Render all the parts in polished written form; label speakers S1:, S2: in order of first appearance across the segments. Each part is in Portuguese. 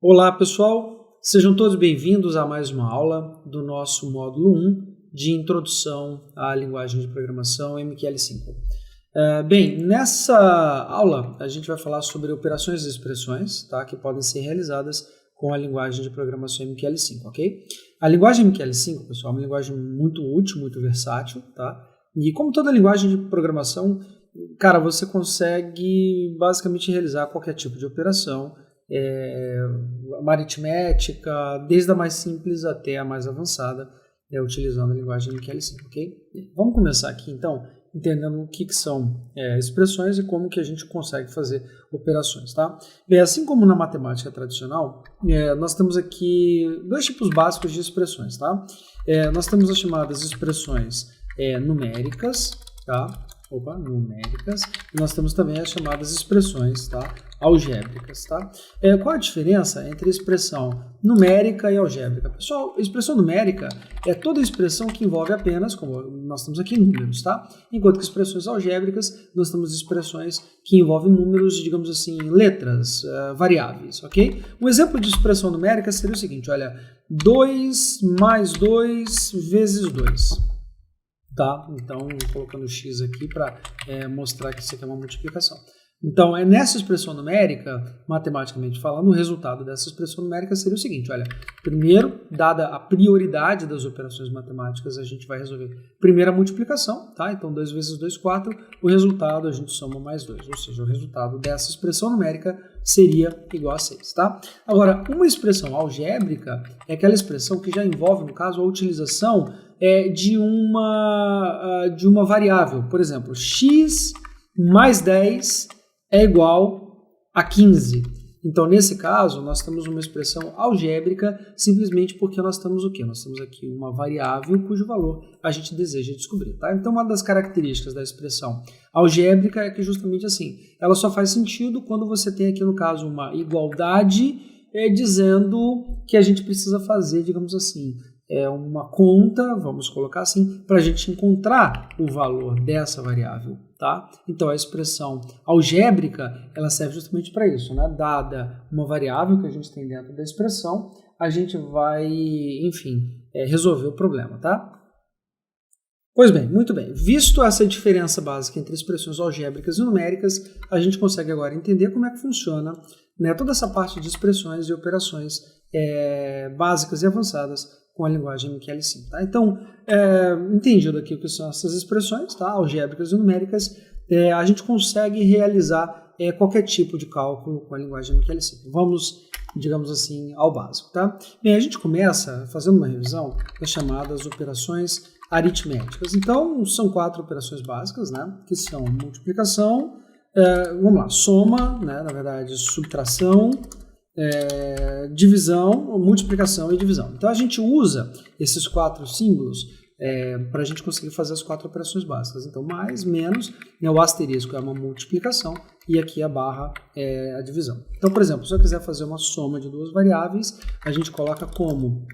S1: Olá pessoal, sejam todos bem-vindos a mais uma aula do nosso módulo 1 de Introdução à Linguagem de Programação MQL5. Bem, nessa aula a gente vai falar sobre operações e expressões, tá, que podem ser realizadas com a linguagem de programação MQL5, ok? A linguagem MQL5, pessoal, é uma linguagem muito útil, muito versátil, tá? E como toda linguagem de programação, cara, você consegue basicamente realizar qualquer tipo de operação, uma aritmética, desde a mais simples até a mais avançada, utilizando a linguagem MQL5, ok? Vamos começar aqui, então, entendendo o que são expressões e como que a gente consegue fazer operações, tá? Bem, assim como na matemática tradicional, nós temos aqui dois tipos básicos de expressões, tá? Nós temos as chamadas expressões numéricas, tá? Numéricas, e nós temos também as chamadas expressões, tá? Algébricas, tá? Qual a diferença entre expressão numérica e algébrica? Pessoal, expressão numérica é toda expressão que envolve apenas, como nós temos aqui, números, tá? Enquanto que expressões algébricas, nós temos expressões que envolvem números, digamos assim, letras, variáveis, ok? Um exemplo de expressão numérica seria o seguinte, olha, 2 mais 2 vezes 2. Tá? Então, colocando o x aqui para mostrar que isso aqui é uma multiplicação. Então, nessa expressão numérica, matematicamente falando, o resultado dessa expressão numérica seria o seguinte, olha, primeiro, dada a prioridade das operações matemáticas, a gente vai resolver primeiro a multiplicação, tá? Então, 2 vezes 2, 4, o resultado a gente soma mais 2, ou seja, o resultado dessa expressão numérica seria igual a 6, tá? Agora, uma expressão algébrica é aquela expressão que já envolve, no caso, a utilização de uma variável. Por exemplo, x mais 10 é igual a 15. Então, nesse caso, nós temos uma expressão algébrica simplesmente porque nós temos o quê? Nós temos aqui uma variável cujo valor a gente deseja descobrir, tá? Então, uma das características da expressão algébrica é que justamente assim, ela só faz sentido quando você tem aqui, no caso, uma igualdade dizendo que a gente precisa fazer, digamos assim, uma conta, vamos colocar assim, para a gente encontrar o valor dessa variável, tá? Então, a expressão algébrica, ela serve justamente para isso, né? Dada uma variável que a gente tem dentro da expressão, a gente vai, enfim, resolver o problema, tá? Pois bem, muito bem. Visto essa diferença básica entre expressões algébricas e numéricas, a gente consegue agora entender como é que funciona, né, toda essa parte de expressões e operações básicas e avançadas com a linguagem MQL5, tá? Então, entendido aqui o que são essas expressões, tá? Algébricas e numéricas, a gente consegue realizar qualquer tipo de cálculo com a linguagem MQL5. Vamos, digamos assim, ao básico, tá? Bem, a gente começa fazendo uma revisão das chamadas operações aritméticas. Então, são 4 operações básicas, né? Que são multiplicação, vamos lá, soma, né? Na verdade, subtração, divisão, multiplicação e divisão. Então a gente usa esses 4 símbolos para a gente conseguir fazer as 4 operações básicas. Então mais, menos, né, o asterisco é uma multiplicação e aqui a barra é a divisão. Então, por exemplo, se eu quiser fazer uma soma de 2 variáveis, a gente coloca como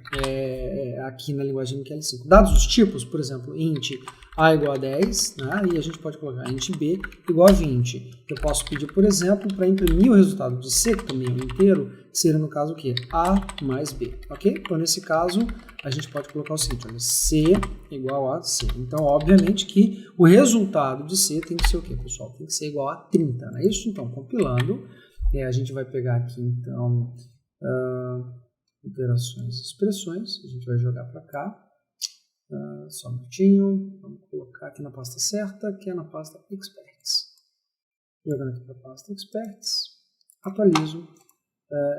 S1: aqui na linguagem MQL5. Dados os tipos, por exemplo, int a igual a 10, né, e a gente pode colocar int b igual a 20. Eu posso pedir, por exemplo, para imprimir o resultado de c, que também é um inteiro, que seria no caso o quê? A mais b, ok? Então, nesse caso, a gente pode colocar o seguinte, olha, c igual a c. Então, obviamente que o resultado de c tem que ser o quê, pessoal? Tem que ser igual a 30, não é isso? Então, compilando, a gente vai pegar aqui, então, operações e expressões, a gente vai jogar para cá. Só um minutinho, vamos colocar aqui na pasta certa, que é na pasta Experts. Jogando aqui para a pasta Experts, atualizo,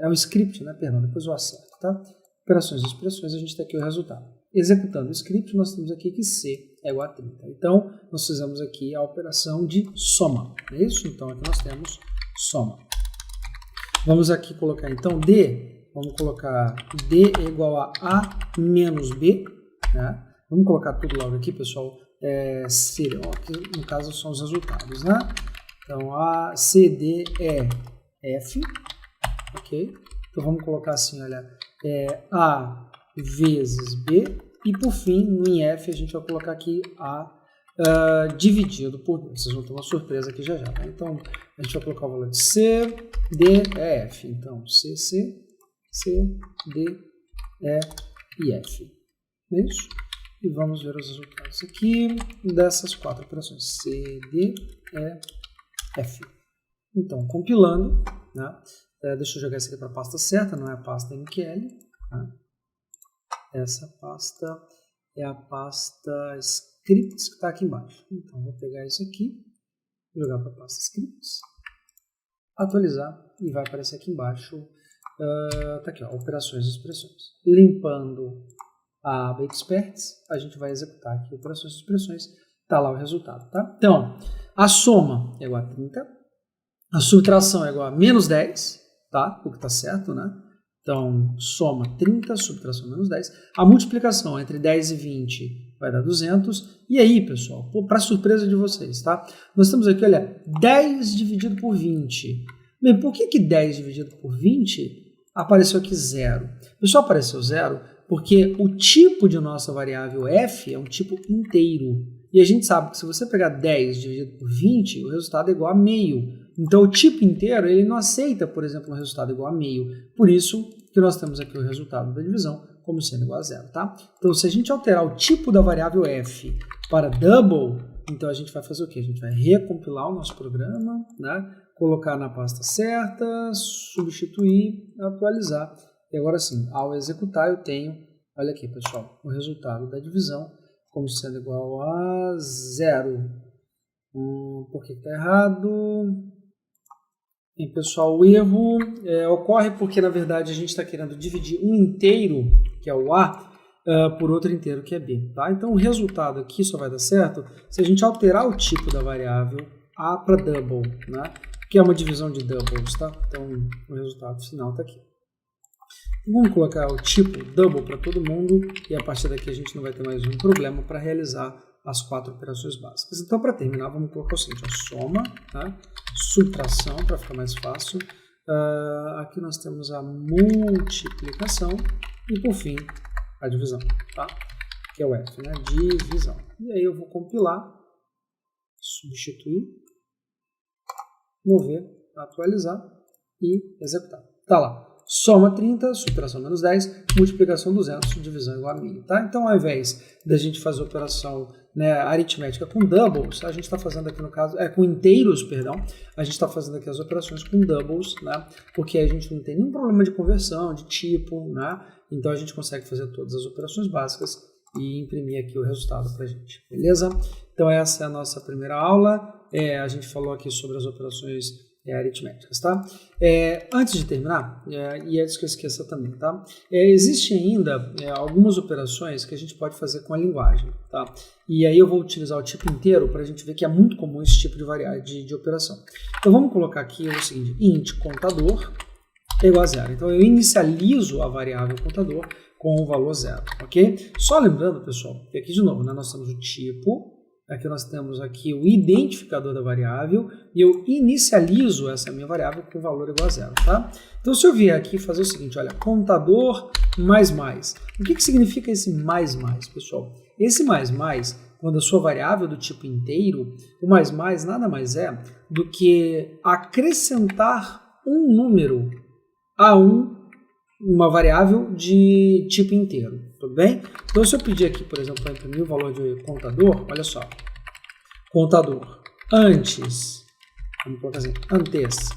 S1: é um script, né? Perdão, depois eu acerto, tá? Operações e expressões, a gente tem aqui o resultado. Executando o script, nós temos aqui que C é igual a 30. Então, nós fizemos aqui a operação de soma, não é isso? Então, aqui nós temos soma. Vamos aqui colocar, então, D, vamos colocar D é igual a menos B, né? Vamos colocar tudo logo aqui, pessoal. Aqui, no caso, são os resultados, né? Então, A, C, D, E, F. Ok? Então, vamos colocar assim, olha, A vezes B. E, por fim, no em F, a gente vai colocar aqui A dividido por 2. Vocês vão ter uma surpresa aqui já já. Tá? Então, a gente vai colocar o valor de C, D, E, F. Então, C, C. C, D, E e F. É isso? E vamos ver os resultados aqui dessas 4 operações. C, D, E, F. Então, compilando, né? Deixa eu jogar isso aqui para a pasta certa, não é a pasta MQL. Tá? Essa pasta é a pasta scripts que está aqui embaixo. Então, vou pegar isso aqui, jogar para a pasta scripts, atualizar e vai aparecer aqui embaixo. Tá aqui, ó, operações e expressões. Limpando a aba experts, a gente vai executar aqui operações e expressões. Tá lá o resultado, tá? Então, a soma é igual a 30, a subtração é igual a menos 10, tá? O que tá certo, né? Então, soma 30, subtração menos 10. A multiplicação entre 10 e 20 vai dar 200. E aí, pessoal, para surpresa de vocês, tá? Nós temos aqui, olha, 10 dividido por 20. Bem, por que 10 dividido por 20 apareceu aqui 0? Pessoal, apareceu 0 porque o tipo de nossa variável f é um tipo inteiro. E a gente sabe que se você pegar 10 dividido por 20, o resultado é igual a meio. Então, o tipo inteiro ele não aceita, por exemplo, um resultado igual a meio. Por isso que nós temos aqui o resultado da divisão como sendo igual a 0, tá? Então, se a gente alterar o tipo da variável f para double, então a gente vai fazer o quê? A gente vai recompilar o nosso programa, né? Colocar na pasta certa, substituir, atualizar. E agora sim, ao executar eu tenho, olha aqui pessoal, o resultado da divisão como sendo igual a 0. Por que está errado? E pessoal, o erro ocorre porque na verdade a gente está querendo dividir um inteiro, que é o A, por outro inteiro, que é B. Tá? Então o resultado aqui só vai dar certo se a gente alterar o tipo da variável A para double, né? Que é uma divisão de doubles. Tá? Então o resultado final está aqui. Vamos colocar o tipo double para todo mundo e a partir daqui a gente não vai ter mais um problema para realizar as 4 operações básicas. Então, para terminar, vamos colocar o seguinte, a soma, tá? Subtração, para ficar mais fácil. Aqui nós temos a multiplicação e, por fim, a divisão, tá? Que é o F, né? Divisão. E aí eu vou compilar, substituir, mover, atualizar e executar. Tá lá. Soma 30, subtração menos 10, multiplicação 200, divisão igual a 1000. Tá? Então, ao invés da gente fazer operação, né, aritmética com doubles, a gente está fazendo aqui no caso, com inteiros, perdão, a gente está fazendo aqui as operações com doubles, né, porque a gente não tem nenhum problema de conversão, de tipo, né, então a gente consegue fazer todas as operações básicas e imprimir aqui o resultado para a gente, beleza? Então, essa é a nossa primeira aula, a gente falou aqui sobre as operações aritméticas, tá? Antes de terminar, e antes que eu esqueça também, tá? Existem ainda algumas operações que a gente pode fazer com a linguagem, tá? E aí eu vou utilizar o tipo inteiro para a gente ver que é muito comum esse tipo de variável de operação. Então vamos colocar aqui o seguinte, int contador é igual a 0. Então eu inicializo a variável contador com o valor 0, ok? Só lembrando, pessoal, que aqui de novo, né, nós temos o tipo. Aqui nós temos aqui o identificador da variável e eu inicializo essa minha variável com o valor igual a 0, tá? Então, se eu vier aqui fazer o seguinte, olha, contador mais mais. O que significa esse mais mais, pessoal? Esse mais mais, quando a sua variável do tipo inteiro, o mais mais nada mais é do que acrescentar um número a uma variável de tipo inteiro, tudo bem? Então, se eu pedir aqui, por exemplo, para imprimir o valor de contador, olha só, contador antes, vamos colocar assim, antes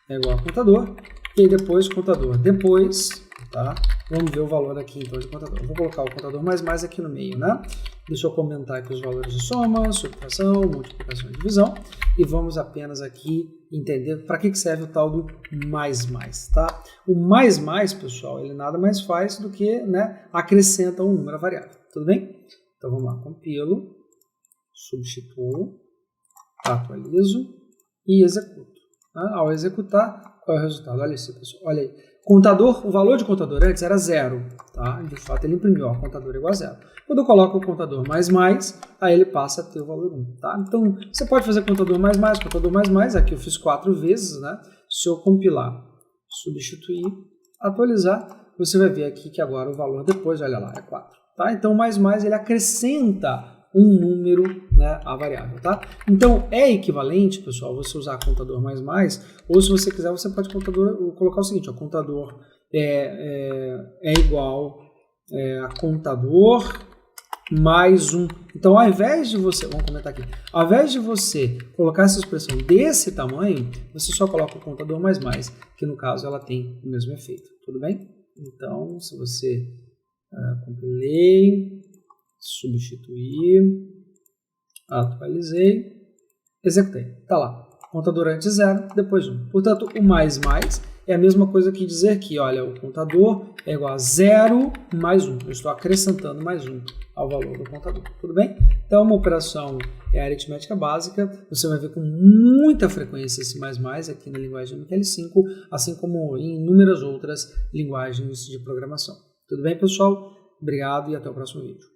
S1: é igual a contador, e aí depois contador depois, tá? Vamos ver o valor aqui então de contador. Eu vou colocar o contador mais aqui no meio, né? Deixa eu comentar aqui os valores de soma, subtração, multiplicação e divisão, e vamos apenas aqui entender para que serve o tal do mais, tá? O mais, pessoal, ele nada mais faz do que, né, acrescenta um número à variável, tudo bem? Então vamos lá, compilo, substituo, atualizo e executo. Tá? Ao executar, qual é o resultado? Olha isso, pessoal, olha aí. Contador, o valor de contador antes era 0, tá? De fato ele imprimiu, ó, contador igual a 0. Quando eu coloco o contador mais, aí ele passa a ter o valor 1, tá? Então, você pode fazer contador mais, aqui eu fiz 4 vezes, né? Se eu compilar, substituir, atualizar, você vai ver aqui que agora o valor depois, olha lá, é 4, tá? Então, mais ele acrescenta um número, né, à variável, tá? Então, é equivalente, pessoal, você usar contador mais, ou se você quiser, você pode colocar o seguinte, ó, contador é igual a contador mais 1. Então, ao invés de você, vamos comentar aqui, ao invés de você colocar essa expressão desse tamanho, você só coloca o contador mais, que no caso ela tem o mesmo efeito, tudo bem? Então, se você compilei, substituir, atualizei, executei, está lá, contador antes 0, depois 1. Portanto, o mais é a mesma coisa que dizer que, olha, o contador é igual a 0 mais 1. Eu estou acrescentando mais 1 ao valor do contador. Tudo bem? Então, uma operação é aritmética básica. Você vai ver com muita frequência esse mais aqui na linguagem MQL5, assim como em inúmeras outras linguagens de programação. Tudo bem, pessoal? Obrigado e até o próximo vídeo.